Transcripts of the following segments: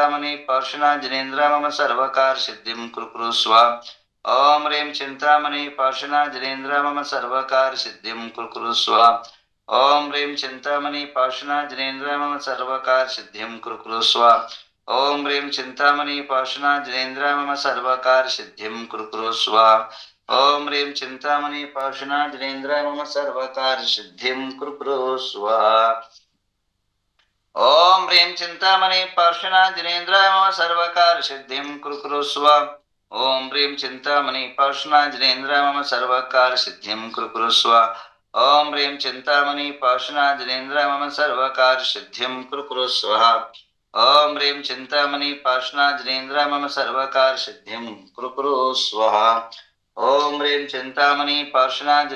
चिंतामणि पार्श्वनाथ मम सर्वकार सिद्धिं कुरु स्वाहा। ओम ह्रीं चिंतामणि पार्श्वनाथ मम सर्वकार सिद्धिं कुरु स्वाहा। ओम ह्रीं चिंतामणि पार्श्वनाथ मम सर्वकार सिद्धिं कुरु स्वाहा। ओम ह्रीं चिंतामणि पार्श्वनाथ मम सर्वकार सिद्धिं कुरु स्वाहा। ओम ह्रीं चिंतामणि पार्श्वनाथ मम सर्वकार सिद्धिं कुरु स्वाहा। ओम ह्रीं चिंतामणि पार्श्वनाथ मम सर्वकार सिद्धिं कुरु स्वाहा। ओम ह्रीं चिंतामणि पार्श्वनाथ मम सर्वकार सिद्धिं कुरु स्वाहा। ओम ह्रीं चिंतामणि पार्श्वनाथ मम सर्वकार सिद्धिं कुरु स्वाहा। ओम ह्रीं चिंतामणि पार्श्वनाथ मम सर्वकार सिद्धिं कुरु स्वाहा। ओम ह्रीं चिंतामणि पार्श्वनाथ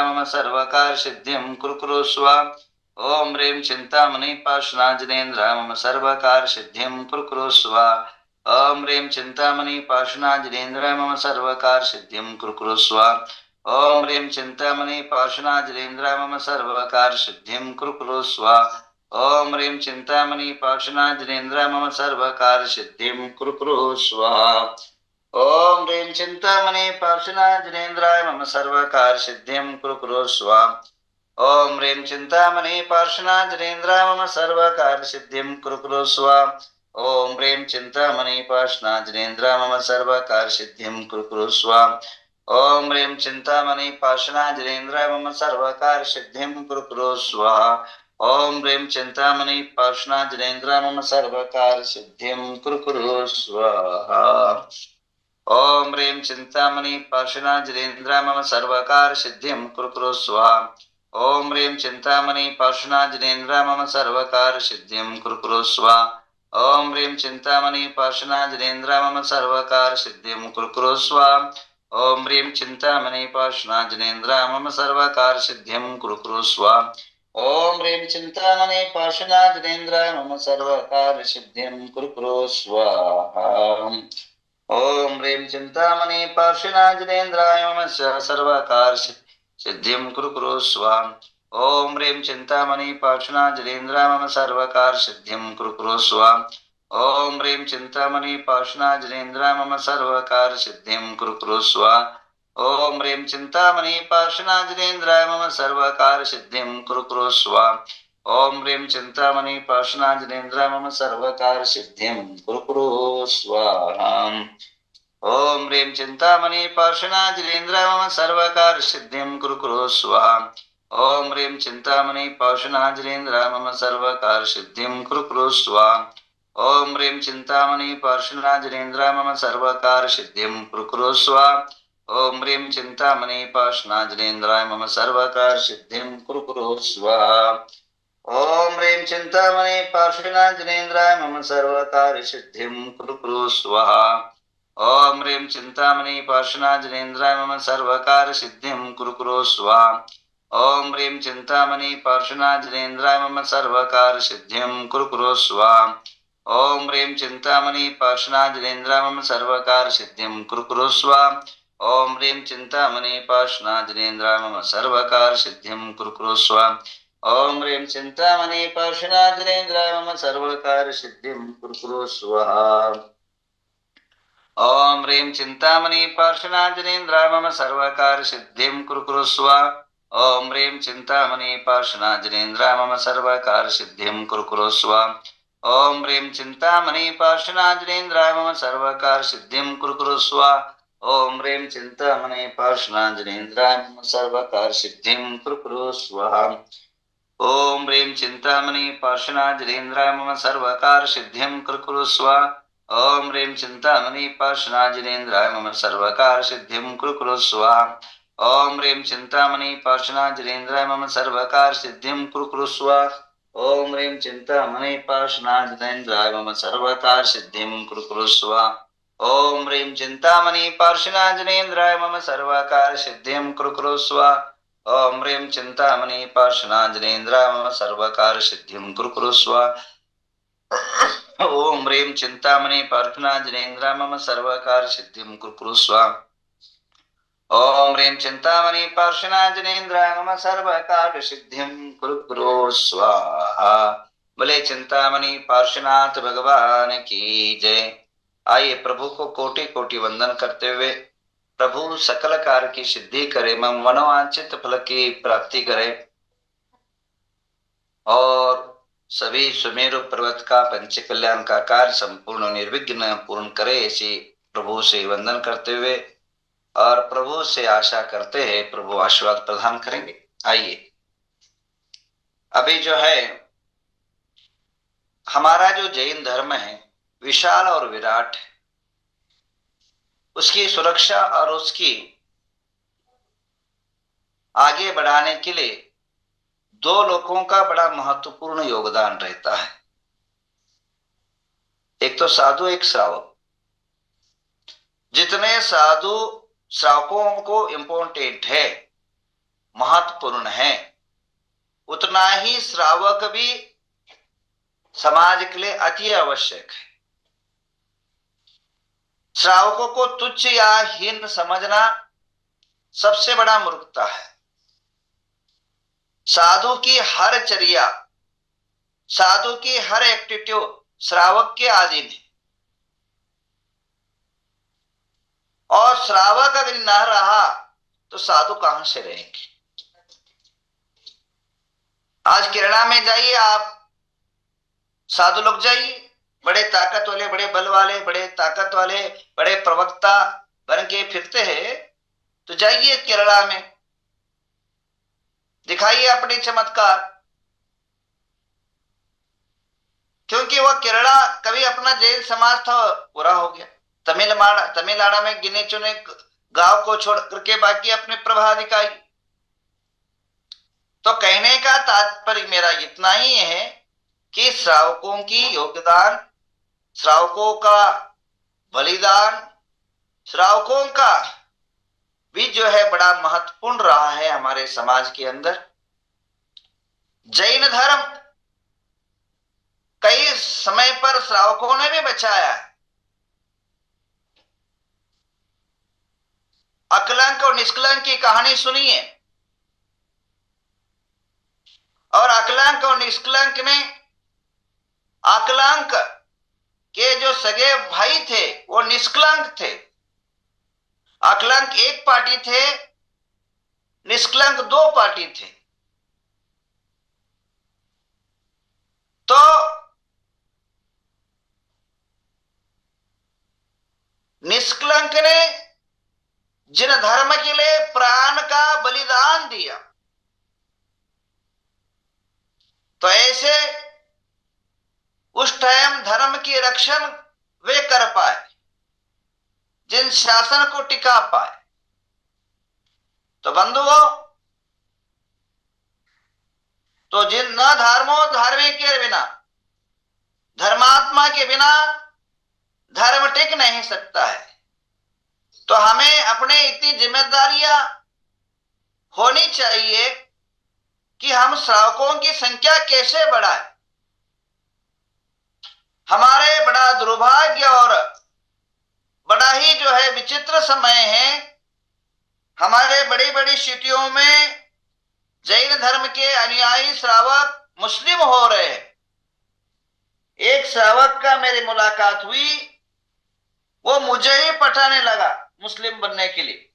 मम सर्वकार सिद्धिं कुरु स्वाहा। ओम ह्रीं चिंतामणि पार्श्वनाथ मम सर्वकार सिद्धिं कुरु स्वाहा। ओम ह्रीं चिंतामणि पार्श्वनाथ मम सर्वकार सिद्धिं कुरु स्वाहा। ओम ह्रीं चिंतामणि पार्श्वनाथ मम सर्वकार सिद्धिं कुरु स्वाहा। ओम ह्रीं चिंतामणि पार्श्वनाथ मम सर्वकार सिद्धिं कुरु स्वाहा। ओम ह्रीं चिंतामणि पार्श्वनाथ मम सर्वकार सिद्धिं कुरु स्वाहा। ओम ह्रीं चिंतामणि पार्श्वनाथ मम सर्वकार सिद्धिं कुरु स्वाहा। ओम ह्रीं चिंतामणि पार्श्वनाथ मम सर्वकार सिद्धिं कुरु स्वाहा। ओम ह्रीं चिंतामणि पार्श्वनाथ मम सर्वकार सिद्धिं कुरु स्वाहा। ओम ह्रीं चिंतामणि पार्श्वनाथ मम सर्वकार सिद्धिं कुरु स्वाहा। ओम ह्रीं चिंतामणि पार्श्वनाथ मम सर्वकार सिद्धिं कुरु स्वाहा। ओम ह्रीं चिंतामणि पार्श्वनाथ मम सर्वकार सिद्धिं कुरु स्वाहा। ओम ह्रीं चिंतामणि पार्श्वनाथ मम सर्वकार सिद्धिं कुरु स्वाहा। ओम ह्रीं चिंतामणि पार्श्वनाथ मम सर्वकार सिद्धिं कुरु स्वाहा। ओम ह्रीं चिंतामणि पार्श्वनाथ मम सर्वकार सिद्धिं कुरु स्वाहा। ओम ह्रीं चिंतामणि पार्श्वनाथ मम सर्वकार सिद्धिं कुरु स्वाहा। ओम ह्रीं चिंतामणि पार्श्वनाथ मम सर्वकार सिद्धिं कुरु स्वाहा। ओम ह्रीं चिंतामणि पार्श्वनाथ मम सर्वकार सिद्धिं कुरु स्वाहा। ओम ह्रीं चिंतामणि पार्श्वनाथ मम सर्वकार सिद्धिं कुरु स्वाहा। ओम ह्रीं चिंतामणि पार्श्वनाथ मम सर्वकार सिद्धिं कुरु स्वाहा। ओम ह्रीं चिंतामणि पार्श्वनाथ मम सर्वकार सिद्धिं कुरु स्वाहा। ओम ह्रीं चिंतामणि पार्श्वनाथ मम सर्वकार सिद्धिं कुरु स्वाहा। ओम ह्रीं चिंतामणि पार्श्वनाथ मम सर्वकार सिद्धिं कुरु स्वाहा। ओम ह्रीं चिंतामणि पार्श्वनाथ मम सर्वकार सिद्धिं कुरु स्वाहा। ओम ह्रीं चिंतामणि पार्श्वनाथ मम सर्वकार सिद्धिं कुरु स्वाहा। ओम ह्रीं चिंतामणि पार्श्वनाथ मम सर्वकार सिद्धिं कुरु स्वाहा। ओम ह्रीं चिंतामणि पार्श्वनाथ मम सर्वकार सिद्धिं कुरु स्वाहा। ओम ह्रीं चिंतामणि पार्श्वनाथ मम सर्वकार सिद्धिं कुरु स्वाहा। ओम ह्रीं चिंतामणि पार्श्वनाथ मम सर्वकार सिद्धिं कुरु स्वाहा। ओम ह्रीं चिंतामणि पार्श्वनाथ मम सर्वकार सिद्धिं कुरु स्वाहा। ओम ह्रीं चिंतामणि पार्श्वनाथ मम सर्वकार सिद्धिं कुरु स्वाहा। ओम ह्रीं चिंतामणि पार्श्वनाथ मम सर्वकार सिद्धिं कुरु स्वाहा। ओम ह्रीं चिंतामणि पार्श्वनाथ मम सर्वकार सिद्धिं कुरु स्वाहा। ओम ह्रीं चिंतामणि पार्श्वनाथ मम सर्वकार सिद्धिं कुरु स्वाहा। ओम ह्रीं चिंतामणि पार्श्वनाथ मम सर्वकार सिद्धिं कुरु स्वाहा। ओम ह्रीं चिंतामणि पार्श्वनाथ मम सर्वकार सिद्धिं कुरु स्वाहा। ओम ह्रीं चिंतामणि पार्श्वनाथ मम सर्वकार सिद्धिं कुरु स्वाहा। ओम ह्रीं चिंतामणि पार्श्वनाथ मम सर्वकार सिद्धिं कुरु स्वाहा। ओम ह्रीं चिंतामणि पार्श्वनाथ मम सर्वकार सिद्धिं कुरु स्वाहा। ओम ह्रीं चिंतामणि पार्श्वनाथ मम सर्वकार सिद्धिं कुरु स्वाहा। ओम ह्रीं चिंतामणि पार्श्वनाथ मम सर्वकार सिद्धिं कुरु स्वाहा। ओम ह्रीं चिंतामणि पार्श्वनाथ मम सर्वकार सिद्धिं कुरु स्वाहा। बोले चिंतामणि पार्श्वनाथ भगवान की जय। आइए प्रभु को कोटि कोटि वंदन करते हुए प्रभु सकल कार्य की सिद्धि करे, मनोवांछित फल की प्राप्ति करे और सभी सुमेरु पर्वत का पंच कल्याण का कार्य संपूर्ण निर्विघ्न पूर्ण करे, ऐसी प्रभु से वंदन करते हुए और प्रभु से आशा करते हैं प्रभु आशीर्वाद प्रदान करेंगे। आइए अभी जो है हमारा जो जैन धर्म है विशाल और विराट है, उसकी सुरक्षा और उसकी आगे बढ़ाने के लिए दो लोगों का बड़ा महत्वपूर्ण योगदान रहता है, एक तो साधु एक श्रावक। जितने साधु श्रावकों को इम्पोर्टेंट है, महत्वपूर्ण है, उतना ही श्रावक भी समाज के लिए अति आवश्यक है। श्रावकों को तुच्छ या हीन समझना सबसे बड़ा मूर्खता है। साधु की हर चर्या, साधु की हर एक्टिट्यूड श्रावक के अधीन है, और श्रावक अगर न रहा तो साधु कहां से रहेंगे। आज केरला में जाइए आप, साधु लोग जाइए, बड़े ताकत वाले, बड़े बल वाले, बड़े ताकत वाले, बड़े प्रवक्ता बन के फिरते हैं, तो जाइए केरला में, दिखाइए अपने चमत्कार। क्योंकि वह केरला कभी अपना जैन समाज था पूरा हो गया, तमिलनाडु में गिने चुने गांव को छोड़ करके बाकी अपने प्रभा दिखाई। तो कहने का तात्पर्य मेरा इतना ही है कि श्रावकों की योगदान, श्रावकों का बलिदान, श्रावकों का भी जो है बड़ा महत्वपूर्ण रहा है हमारे समाज के अंदर। जैन धर्म कई समय पर श्रावकों ने भी बचाया है। अकलंक और निष्कलंक की कहानी सुनिए, और अकलंक और निष्कलंक में अकलंक के जो सगे भाई थे वो निष्कलंक थे। अकलंक एक पार्टी थे, निष्कलंक दो पार्टी थे। तो निष्कलंक ने जिन धर्म के लिए प्राण का बलिदान दिया, तो ऐसे उस टाइम धर्म की रक्षण वे कर पाए जिन शासन को टिका पाए। तो बंधुओं, तो जिन न धर्मो धर्मे के बिना, धर्मात्मा के बिना धर्म टिक नहीं सकता है। तो हमें अपने इतनी जिम्मेदारियां होनी चाहिए कि हम श्रावकों की संख्या कैसे बढ़ाएं। हमारे बड़ा दुर्भाग्य और बड़ा ही जो है विचित्र समय है, हमारे बड़ी बड़ी सिटियों में जैन धर्म के अनुयायी श्रावक मुस्लिम हो रहे हैं। एक श्रावक का मेरी मुलाकात हुई, वो मुझे ही पटाने लगा मुस्लिम बनने के लिए,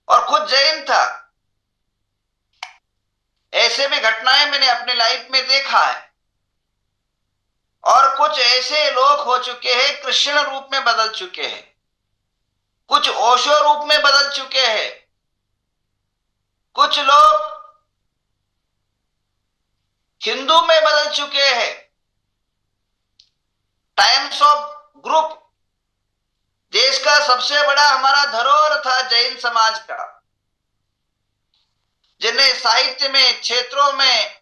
और खुद जैन था। ऐसे भी घटनाएं मैंने अपने लाइफ में देखा है। और कुछ ऐसे लोग हो चुके हैं, कृष्ण रूप में बदल चुके हैं, कुछ ओशो रूप में बदल चुके हैं, कुछ लोग हिंदू में बदल चुके हैं। टाइम्स ऑफ ग्रुप देश का सबसे बड़ा हमारा धरोहर था जैन समाज का, जिन्हें साहित्य में, क्षेत्रों में,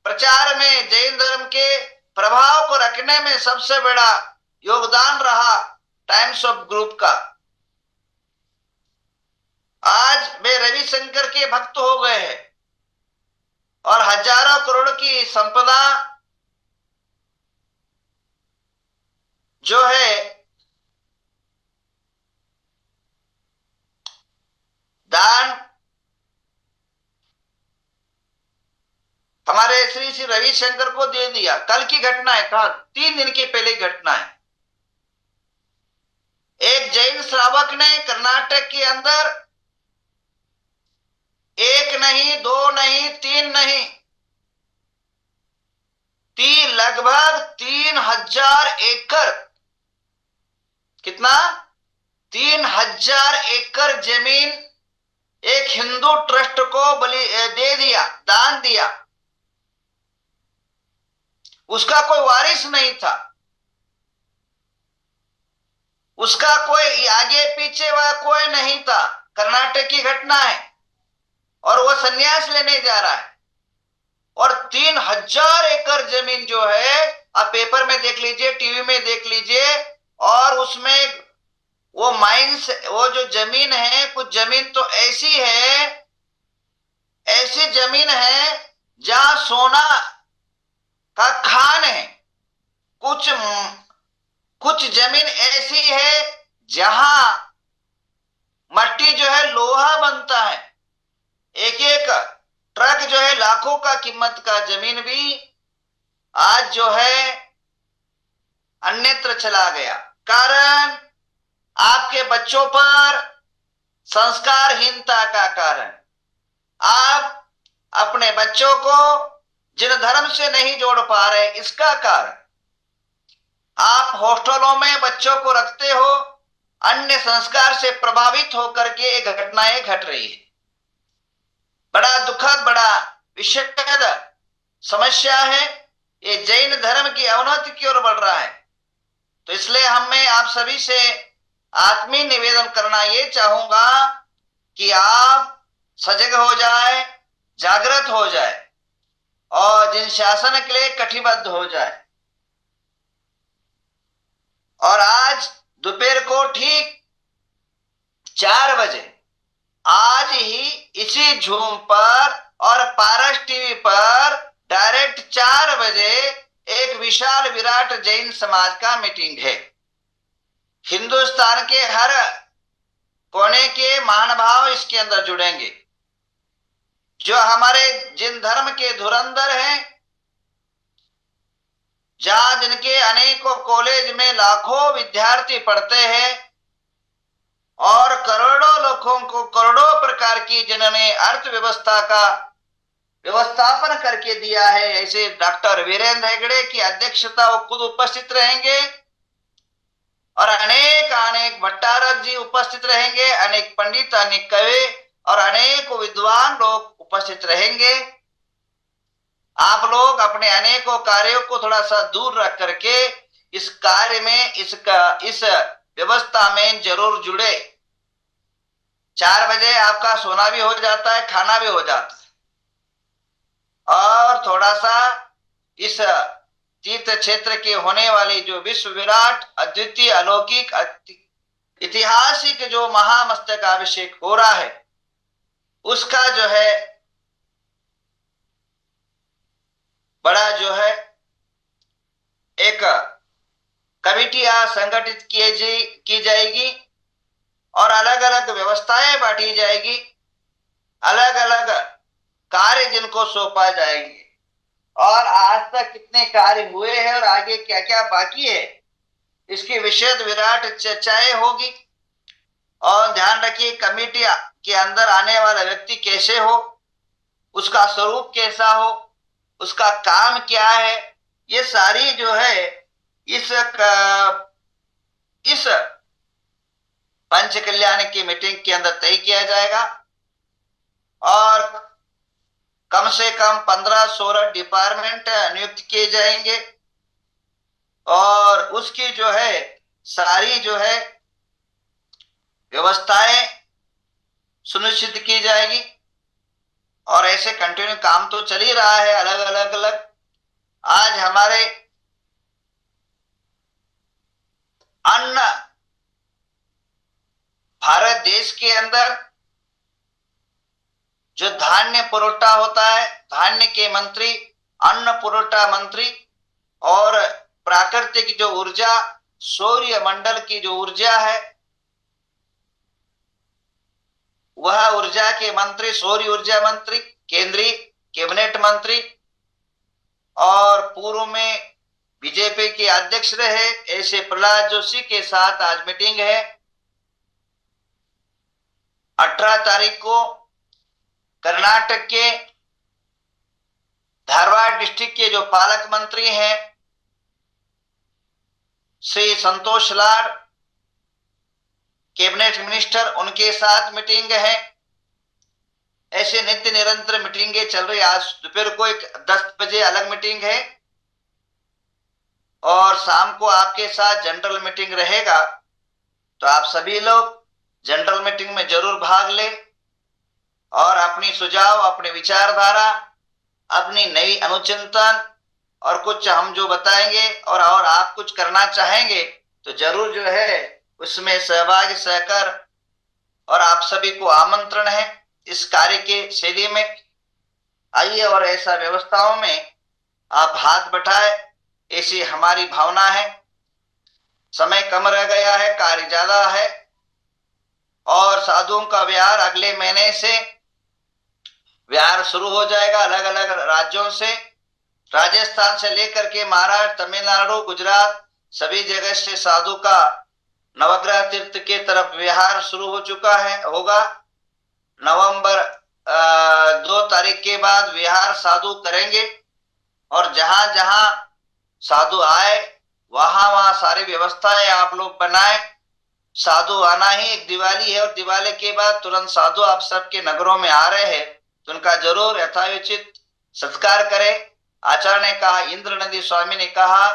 प्रचार में जैन धर्म के प्रभाव को रखने में सबसे बड़ा योगदान रहा टाइम्स ऑफ ग्रुप का। आज वे रविशंकर के भक्त हो गए हैं और हजारों करोड़ की संपदा जो है दान हमारे श्री श्री रविशंकर को दे दिया। कल की घटना है, कहा 3 दिन के पहले घटना है। एक जैन श्रावक ने कर्नाटक के अंदर 1 नहीं, 2 नहीं, 3 नहीं, लगभग 3000 एकड़, कितना, 3000 एकड़ जमीन एक हिंदू ट्रस्ट को बलि दे दिया, दान दिया। उसका कोई वारिस नहीं था, उसका कोई आगे पीछे वह कोई नहीं था। कर्नाटक की घटना है और वह संन्यास लेने जा रहा है। और 3000 एकड़ जमीन जो है, आप पेपर में देख लीजिए, टीवी में देख लीजिए, और उसमें वो माइंस, वो जो जमीन है, कुछ जमीन तो ऐसी है, ऐसी जमीन है जहां सोना का खान है। कुछ जमीन ऐसी है जहां मट्टी जो है लोहा बनता है। एक एक ट्रक जो है लाखों का कीमत का जमीन भी आज जो है अन्यत्र चला गया। कारण आपके बच्चों पर संस्कारहीनता का कारण। आप अपने बच्चों को जिन धर्म से नहीं जोड़ पा रहे, इसका कारण आप हॉस्टलों में बच्चों को रखते हो, अन्य संस्कार से प्रभावित होकर के ये घटनाएं घट रही है। बड़ा दुखद, बड़ा विषाद समस्या है। ये जैन धर्म की अवनति की ओर बढ़ रहा है। तो इसलिए मैं आप सभी से आत्मीय निवेदन करना ये चाहूंगा कि आप सजग हो जाए, जागृत हो जाए और जिन शासन के लिए कटिबद्ध हो जाए। और आज दोपहर को ठीक 4 बजे आज ही इसी झूम पर और पारस टीवी पर डायरेक्ट 4 बजे एक विशाल विराट जैन समाज का मीटिंग है। हिंदुस्तान के हर कोने के महानुभाव इसके अंदर जुड़ेंगे। जो हमारे जिन धर्म के धुरंधर हैं, जहां जिनके अनेकों कॉलेज में लाखों विद्यार्थी पढ़ते हैं और करोड़ों लोगों को करोड़ों प्रकार की जिन्होंने अर्थव्यवस्था का व्यवस्थापन करके दिया है, ऐसे डॉक्टर वीरेंद्र हेगड़े की अध्यक्षता वो खुद उपस्थित रहेंगे और अनेक भट्टारक जी उपस्थित रहेंगे, अनेक पंडित, अनेक कवि और अनेक विद्वान लोग उपस्थित रहेंगे। आप लोग अपने अनेकों कार्यों को थोड़ा सा दूर रख करके इस कार्य में, इस व्यवस्था में जरूर जुड़े। 4 बजे आपका सोना भी हो जाता है, खाना भी हो जाता है और थोड़ा सा इस तीर्थ क्षेत्र के होने वाली जो विश्व विराट, अद्वितीय, अलौकिक, ऐतिहासिक जो महामस्तकाभिषेक हो रहा है, उसका जो है बड़ा जो है एक कमिटियां संगठित की जाएगी और अलग अलग व्यवस्थाएं बांटी जाएगी, अलग अलग कार्य जिनको सौंपा जाएंगे। और आज तक कितने कार्य हुए हैं और आगे क्या क्या बाकी है, इसकी विशद विराट चर्चाएं होगी। और ध्यान रखिए, कमेटी के अंदर आने वाला व्यक्ति कैसे हो, उसका स्वरूप कैसा हो, उसका काम क्या है, ये सारी जो है इस पंच कल्याण की मीटिंग के अंदर तय किया जाएगा। और कम से कम 15-16 डिपार्टमेंट नियुक्त किए जाएंगे और उसकी जो है सारी जो है व्यवस्थाएं सुनिश्चित की जाएगी। और ऐसे कंटिन्यू काम तो चल ही रहा है, अलग अलग। आज हमारे अन्न भारत देश के अंदर जो धान्य पुरोठा होता है, धान्य के मंत्री, अन्न पुरोठा मंत्री और प्राकृतिक जो ऊर्जा, सौर्य मंडल की जो ऊर्जा है, वह ऊर्जा के मंत्री, सौर्य ऊर्जा मंत्री, केंद्रीय कैबिनेट मंत्री और पूर्व में बीजेपी के अध्यक्ष रहे ऐसे प्रहलाद जोशी के साथ आज मीटिंग है। 18 तारीख को कर्नाटक के धारवाड़ डिस्ट्रिक्ट के जो पालक मंत्री हैं श्री संतोष लाड, कैबिनेट मिनिस्टर, उनके साथ मीटिंग है। ऐसे नित्य निरंतर मीटिंगें चल रही। आज दोपहर को एक 10 बजे अलग मीटिंग है और शाम को आपके साथ जनरल मीटिंग रहेगा। तो आप सभी लोग जनरल मीटिंग में जरूर भाग लें और अपनी सुझाव, अपनी विचारधारा, अपनी नई अनुचिंतन और कुछ हम जो बताएंगे और आप कुछ करना चाहेंगे तो जरूर जो है उसमें सहभागी सहकर, और आप सभी को आमंत्रण है इस कार्य के शैली में आइए और ऐसा व्यवस्थाओं में आप हाथ बटाए, ऐसी हमारी भावना है। समय कम रह गया है, कार्य ज्यादा है और साधुओं का विहार अगले महीने से विहार शुरू हो जाएगा। अलग अलग राज्यों से, राजस्थान से लेकर के महाराष्ट्र, तमिलनाडु, गुजरात, सभी जगह से साधु का नवग्रह तीर्थ के तरफ विहार शुरू हो चुका है, होगा। नवंबर 2 तारीख के बाद विहार साधु करेंगे और जहां जहां साधु आए वहां वहां सारी व्यवस्थाएं आप लोग बनाए। साधु आना ही एक दिवाली है और दिवाली के बाद तुरंत साधु आप सबके नगरों में आ रहे हैं तो उनका जरूर यथायोचित सत्कार करें। आचार्य ने कहा, इंद्र नदी स्वामी ने कहा,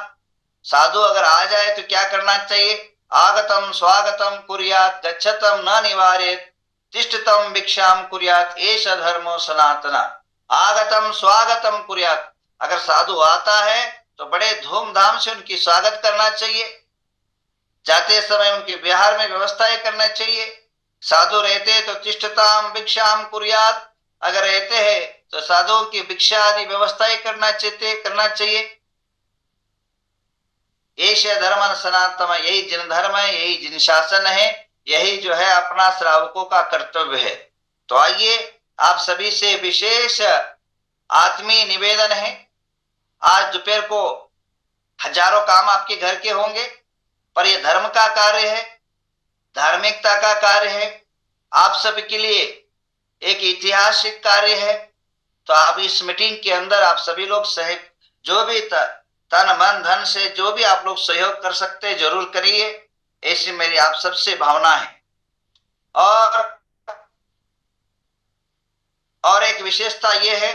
साधु अगर आ जाए तो क्या करना चाहिए? आगतम स्वागतम कुर्यात, गच्छतम न निवारेत, तिष्ठतम भिक्षाम कुर्यात, एष धर्मो सनातना। आगतम स्वागतम कुर्यात, अगर साधु आता है तो बड़े धूमधाम से उनकी स्वागत करना चाहिए। जाते समय उनके विहार में व्यवस्थाएं करना चाहिए। साधु रहते तो तिष्ठताम भिक्षाम कुर्यात, अगर रहते हैं तो साधुओं की भिक्षा आदि व्यवस्थाएं करना चाहिए। एष धर्म सनातन, यही जिन धर्म है, यही जिन शासन है, यही जो है अपना श्रावकों का कर्तव्य है। तो आइए आप सभी से विशेष आत्मीय निवेदन है। आज दोपहर को हजारों काम आपके घर के होंगे पर यह धर्म का कार्य है, धार्मिकता का कार्य है, आप सभी के लिए एक ऐतिहासिक कार्य है। तो आप इस मीटिंग के अंदर आप सभी लोग जो भी तन मन धन से जो भी आप लोग सहयोग कर सकते हैं जरूर करिए, ऐसी मेरी आप सबसे भावना है। और एक विशेषता यह है,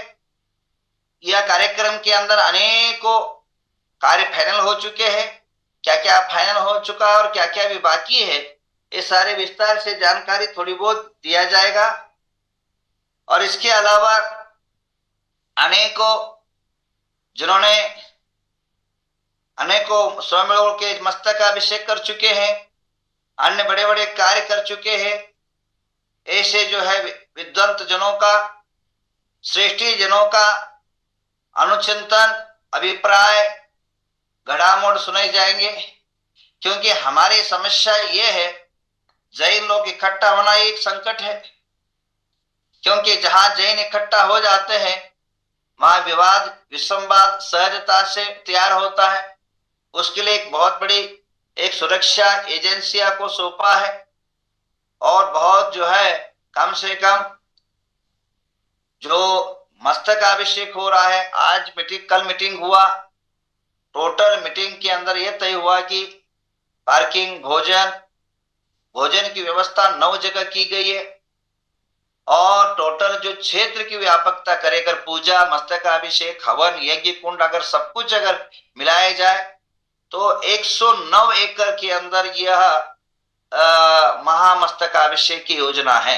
यह कार्यक्रम के अंदर अनेकों कार्य फाइनल हो चुके हैं। क्या क्या फाइनल हो चुका है और क्या क्या भी बाकी है, ये सारे विस्तार से जानकारी थोड़ी बहुत दिया जाएगा। और इसके अलावा अनेकों स्वामियों के मस्तक अभिषेक कर चुके हैं, अन्य बड़े बड़े कार्य कर चुके हैं। ऐसे जो है विद्वंत जनों का, श्रेष्ठी जनों का अनुचिंतन, अभिप्राय, घड़ामोड़ सुनाए जाएंगे। क्योंकि हमारी समस्या ये है, जैन लोग इकट्ठा होना एक संकट है। क्योंकि जहां जैन इकट्ठा हो जाते हैं वहां विवाद, विसंवाद सहजता से तैयार होता है। उसके लिए एक बहुत बड़ी एक सुरक्षा एजेंसिया को सौंपा है और बहुत जो है कम से कम जो मस्तकाभिषेक हो रहा है, आज कल मीटिंग हुआ, टोटल मीटिंग के अंदर यह तय हुआ कि पार्किंग, भोजन की व्यवस्था 9 जगह की गई है और टोटल जो क्षेत्र की व्यापकता करेकर पूजा, मस्तकाभिषेक, हवन, यज्ञ कुंड अगर सब कुछ अगर मिलाया जाए तो 109 एकड़ के अंदर यह महामस्तकाभिषेक की योजना है।